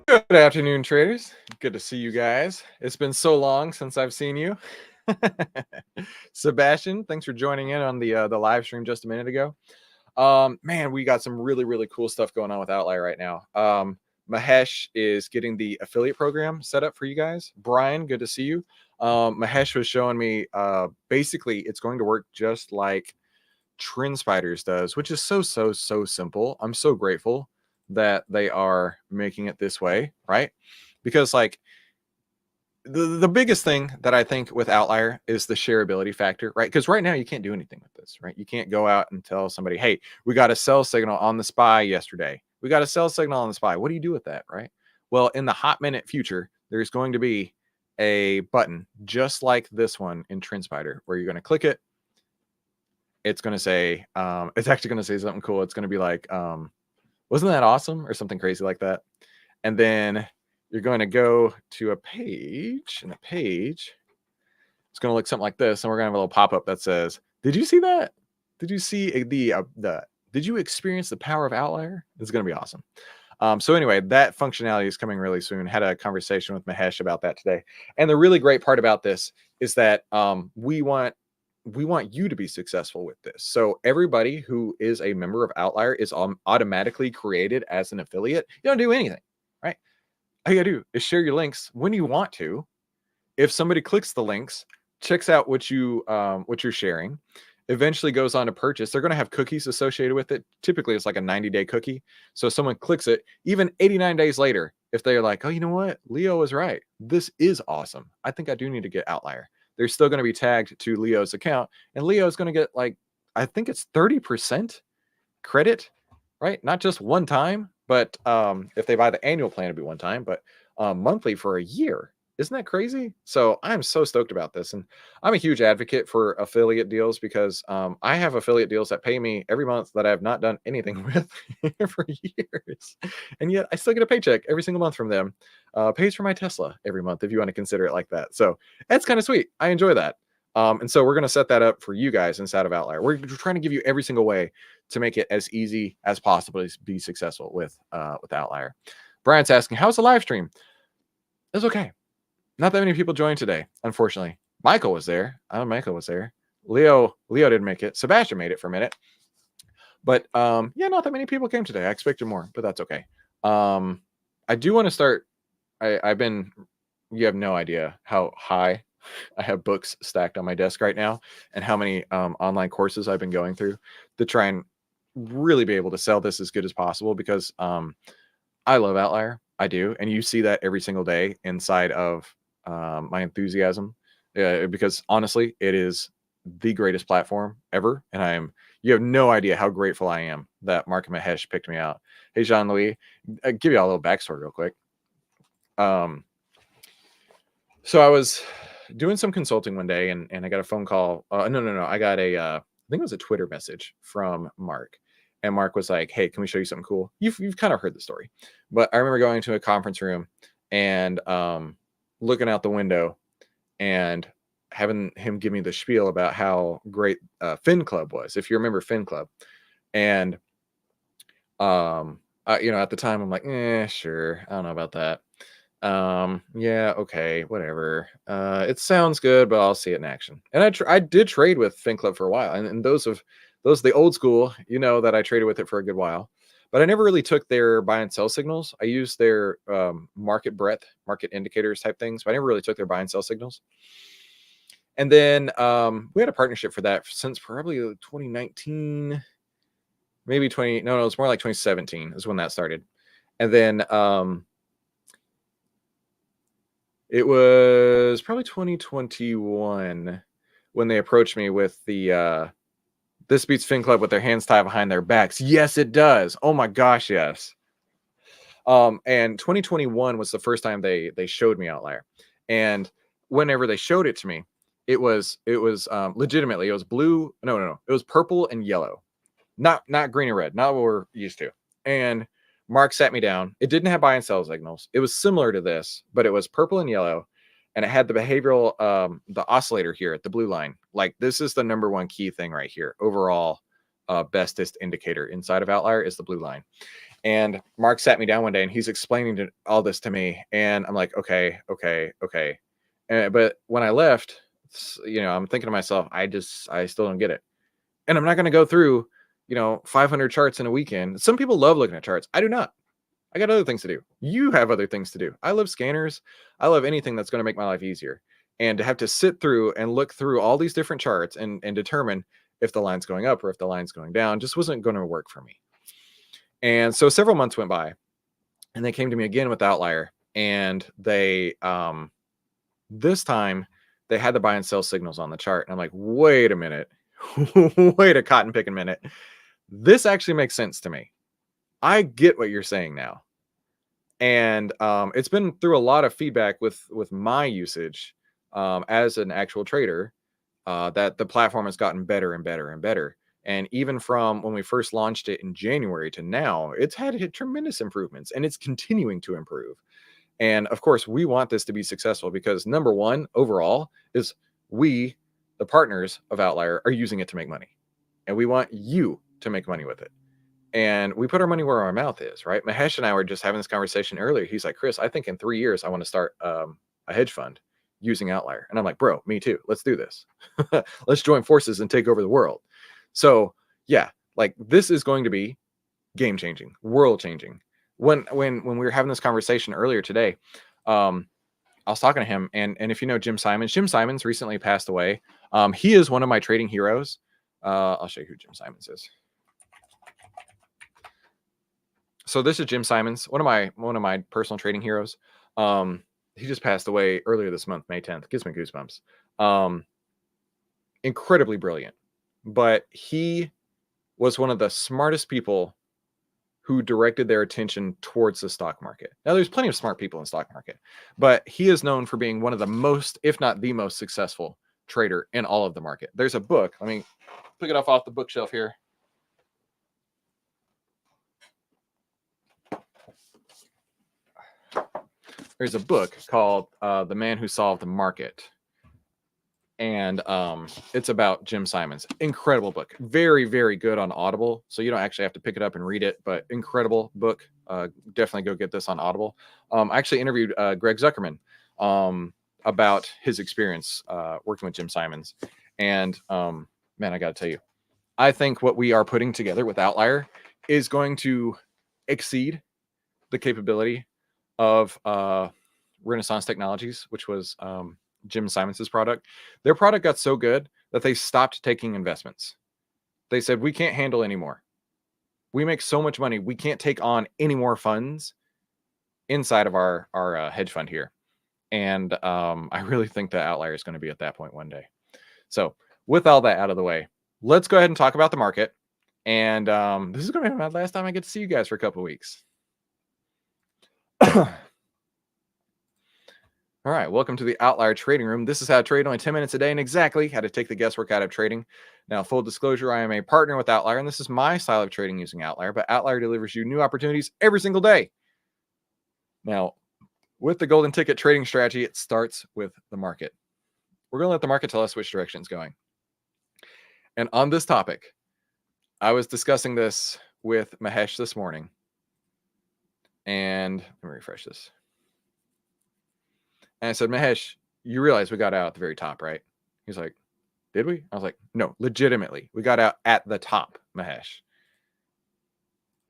Good afternoon, traders. Good to see you guys. It's been so long since I've seen you. Sebastian, thanks for joining in on the live stream just a minute ago. Man, we got some really cool stuff going on with OVTLYR right now. Mahesh is getting the affiliate program set up for you guys. Brian, good to see you. Mahesh was showing me basically it's going to work just like TrendSpiders does, which is so simple. I'm so grateful that they are making it this way, right? Because like the biggest thing that I think with OVTLYR is the shareability factor, right? Because right now you can't do anything with this, right? You can't go out and tell somebody, hey, we got a sell signal on the SPY yesterday. We got a sell signal on the SPY. What do you do with that, right? Well, in the hot minute future, there's going to be a button just like this one in TrendSpider where you're going to click it. It's going to say, it's actually going to say something cool. It's going to be like, wasn't that awesome? Or something crazy like that. And then you're going to go to a page, and the page it's going to look something like this. And we're going to have a little pop-up that says, did you see that? Did you see did you experience the power of OVTLYR? It's going to be awesome. So anyway, that functionality is coming really soon. Had a conversation with Mahesh about that today. And the really great part about this is that we want you to be successful with this. So everybody who is a member of OVTLYR is automatically created as an affiliate. You don't do anything, right? All you gotta do is share your links when you want to. If somebody clicks the links, checks out what you're sharing, eventually goes on to purchase, they're going to have cookies associated with it. Typically, it's like a 90-day cookie. So if someone clicks it, even 89 days later, if they're like, oh, you know what? Leo was right. This is awesome. I think I do need to get OVTLYR. They're still going to be tagged to Leo's account, and Leo's going to get like, I think it's 30% credit, right? Not just one time, but if they buy the annual plan, it'd be one time, but monthly for a year. Isn't that crazy? So I'm so stoked about this. And I'm a huge advocate for affiliate deals because I have affiliate deals that pay me every month that I have not done anything with for years. And yet I still get a paycheck every single month from them. Pays for my Tesla every month, if you want to consider it like that. So that's kind of sweet. I enjoy that. And so we're going to set that up for you guys inside of OVTLYR. We're trying to give you every single way to make it as easy as possible to be successful with OVTLYR. Brian's asking, how's the live stream? It's okay. Not that many people joined today, unfortunately. Michael was there. Michael was there. Leo didn't make it. Sebastian made it for a minute. But yeah, not that many people came today. I expected more, but that's okay. I do want to start. You have no idea how high I have books stacked on my desk right now and how many online courses I've been going through to try and really be able to sell this as good as possible because I love OVTLYR. I do. And you see that every single day inside of my enthusiasm because honestly, it is the greatest platform ever. And you have no idea how grateful I am that Mark and Mahesh picked me out. Hey, Jean-Louis, I'll give you all a little backstory real quick. So I was doing some consulting one day and I got a phone call. No. I got I think it was a Twitter message from Mark. And Mark was like, hey, can we show you something cool? You've kind of heard the story. But I remember going to a conference room and looking out the window and having him give me the spiel about how great Fin Club was, if you remember Fin Club. And, at the time, I'm like, sure. I don't know about that. Yeah, okay, whatever. It sounds good, but I'll see it in action. And I did trade with Fin Club for a while. And those the old school, that I traded with it for a good while. But I never really took their buy and sell signals. I used their market breadth, market indicators type things, but I never really took their buy and sell signals. And then we had a partnership for that since probably 2019, maybe no, it's more like 2017 is when that started. And then it was probably 2021 when they approached me with the this beats Fin Club with their hands tied behind their backs. Yes, it does. Oh my gosh, yes. And 2021 was the first time they showed me OVTLYR. And whenever they showed it to me, it was legitimately, it was blue. No. It was purple and yellow. Not green and red, not what we're used to. And Mark sat me down. It didn't have buy and sell signals. It was similar to this, but it was purple and yellow. And it had the behavioral, the oscillator here at the blue line. Like this is the number one key thing right here. Overall, bestest indicator inside of OVTLYR is the blue line. And Mark sat me down one day and he's explaining all this to me. And I'm like, okay, okay, okay. But when I left, I'm thinking to myself, I still don't get it. And I'm not going to go through, 500 charts in a weekend. Some people love looking at charts. I do not. I got other things to do. You have other things to do. I love scanners. I love anything that's going to make my life easier. And to have to sit through and look through all these different charts and determine if the line's going up or if the line's going down just wasn't going to work for me. And so several months went by and they came to me again with OVTLYR, and they this time they had the buy and sell signals on the chart. And I'm like, wait a minute. Wait a cotton picking minute. This actually makes sense to me. I get what you're saying now. And it's been through a lot of feedback with my usage as an actual trader, that the platform has gotten better and better and better. And even from when we first launched it in January to now, it's had tremendous improvements and it's continuing to improve. And of course, we want this to be successful because number one, overall, is we, the partners of OVTLYR, are using it to make money. And we want you to make money with it. And we put our money where our mouth is, right? Mahesh and I were just having this conversation earlier. He's like, Chris, I think in 3 years, I want to start a hedge fund using OVTLYR. And I'm like, bro, me too. Let's do this. Let's join forces and take over the world. So yeah, like this is going to be game changing, world changing. When we were having this conversation earlier today, I was talking to him, and if you know Jim Simons recently passed away. He is one of my trading heroes. I'll show you who Jim Simons is. So this is Jim Simons, one of my personal trading heroes. He just passed away earlier this month, May 10th. Gives me goosebumps. Incredibly brilliant, but he was one of the smartest people who directed their attention towards the stock market. Now, there's plenty of smart people in the stock market, but he is known for being one of the most, if not the most successful trader in all of the market. There's a book. Let me pick it off the bookshelf here. There's a book called The Man Who Solved the Market. And it's about Jim Simons. Incredible book. Very, very good on Audible. So you don't actually have to pick it up and read it, but incredible book. Definitely go get this on Audible. I actually interviewed Greg Zuckerman about his experience working with Jim Simons. And man, I got to tell you, I think what we are putting together with OVTLYR is going to exceed the capability of Renaissance Technologies, which was Jim Simons' product. Their product got so good that they stopped taking investments. They said, we can't handle anymore. We make so much money. We can't take on any more funds inside of our hedge fund here. And I really think that OVTLYR is going to be at that point one day. So with all that out of the way, let's go ahead and talk about the market. And this is going to be my last time I get to see you guys for a couple of weeks. All right, welcome to the OVTLYR Trading Room. This is how to trade only 10 minutes a day and exactly how to take the guesswork out of trading. Now, full disclosure, I am a partner with OVTLYR, and this is my style of trading using OVTLYR, but OVTLYR delivers you new opportunities every single day. Now, with the golden ticket trading strategy, it starts with the market. We're going to let the market tell us which direction it's going. And on this topic, I was discussing this with Mahesh this morning. And let me refresh this. And I said, Mahesh, you realize we got out at the very top, right? He's like, did we? I was like, no, legitimately. We got out at the top, Mahesh.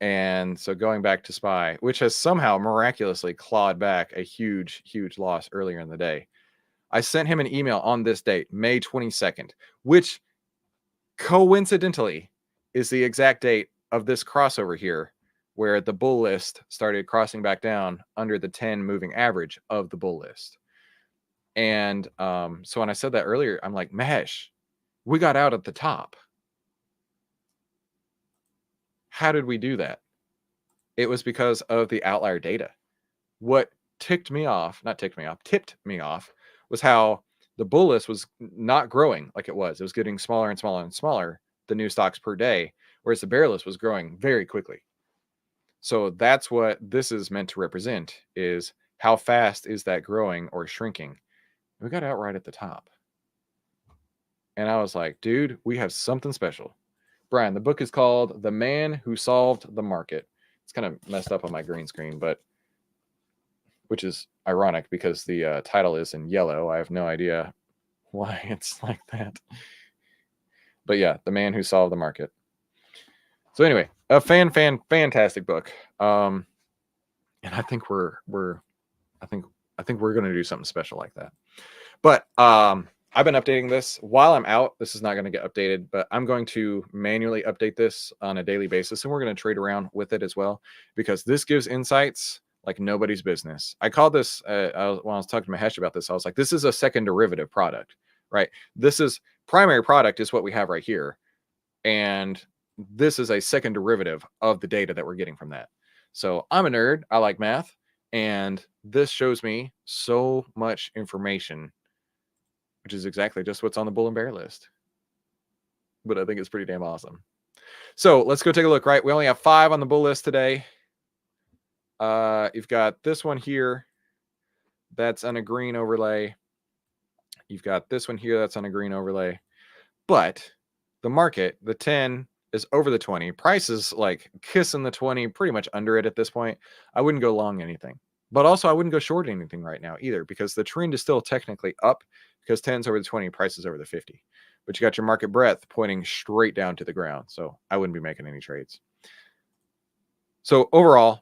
And so going back to SPY, which has somehow miraculously clawed back a huge, huge loss earlier in the day, I sent him an email on this date, May 22nd, which coincidentally is the exact date of this crossover here, where the bull list started crossing back down under the 10 moving average of the bull list. And so when I said that earlier, I'm like, Mahesh, we got out at the top. How did we do that? It was because of the OVTLYR data. What tipped me off was how the bull list was not growing like it was. It was getting smaller and smaller and smaller, the new stocks per day, whereas the bear list was growing very quickly. So that's what this is meant to represent, is how fast is that growing or shrinking. We got out right at the top. And I was like, dude, we have something special. Brian, the book is called The Man Who Solved the Market. It's kind of messed up on my green screen, but which is ironic because the title is in yellow. I have no idea why it's like that. But yeah, The Man Who Solved the Market. So anyway, a fantastic book. And I think I think we're going to do something special like that. But I've been updating this while I'm out. This is not going to get updated, but I'm going to manually update this on a daily basis, and we're going to trade around with it as well, because this gives insights like nobody's business. I called this when I was talking to Mahesh about this, I was like, this is a second derivative product, right? This is primary product is what we have right here, and this is a second derivative of the data that we're getting from that. So I'm a nerd. I like math, and this shows me so much information, which is exactly just what's on the bull and bear list. But I think it's pretty damn awesome. So let's go take a look, right? We only have 5 on the bull list today. You've got this one here. That's on a green overlay. You've got this one here. That's on a green overlay. But the market, the 10 is over the 20. Price is like kissing the 20, pretty much under it at this point. I wouldn't go long anything. But also I wouldn't go short anything right now either, because the trend is still technically up, because 10's over the 20, price is over the 50. But you got your market breadth pointing straight down to the ground. So I wouldn't be making any trades. So overall,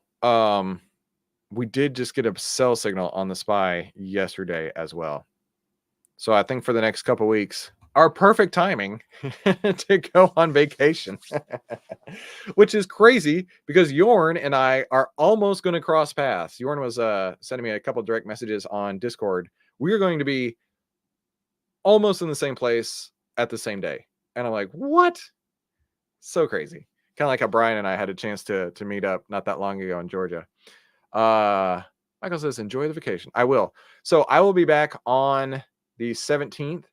we did just get a sell signal on the SPY yesterday as well. So I think for the next couple weeks, our perfect timing to go on vacation, which is crazy because Jorn and I are almost going to cross paths. Jorn was sending me a couple direct messages on Discord. We are going to be almost in the same place at the same day. And I'm like, what? So crazy. Kind of like how Brian and I had a chance to meet up not that long ago in Georgia. Michael says, enjoy the vacation. I will. So I will be back on the 17th.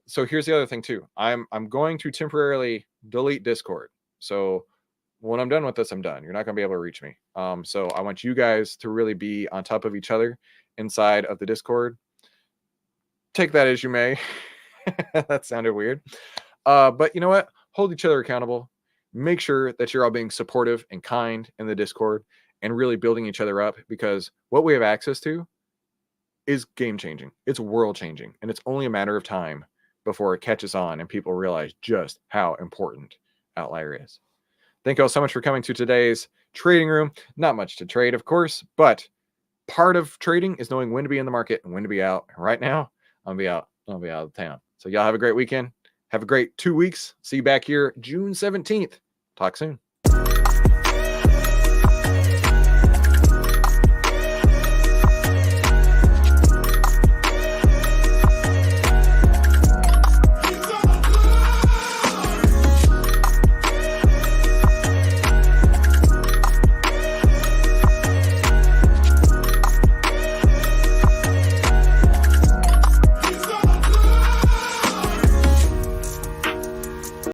So here's the other thing too. I'm going to temporarily delete Discord. So when I'm done with this, I'm done. You're not going to be able to reach me. So I want you guys to really be on top of each other inside of the Discord. Take that as you may. That sounded weird. But you know what? Hold each other accountable. Make sure that you're all being supportive and kind in the Discord and really building each other up, because what we have access to is game changing. It's world changing. And it's only a matter of time before it catches on and people realize just how important OVTLYR is. Thank you all so much for coming to today's trading room. Not much to trade, of course, but part of trading is knowing when to be in the market and when to be out. Right now, I'll be out of town. So y'all have a great weekend. Have a great 2 weeks. See you back here June 17th. Talk soon.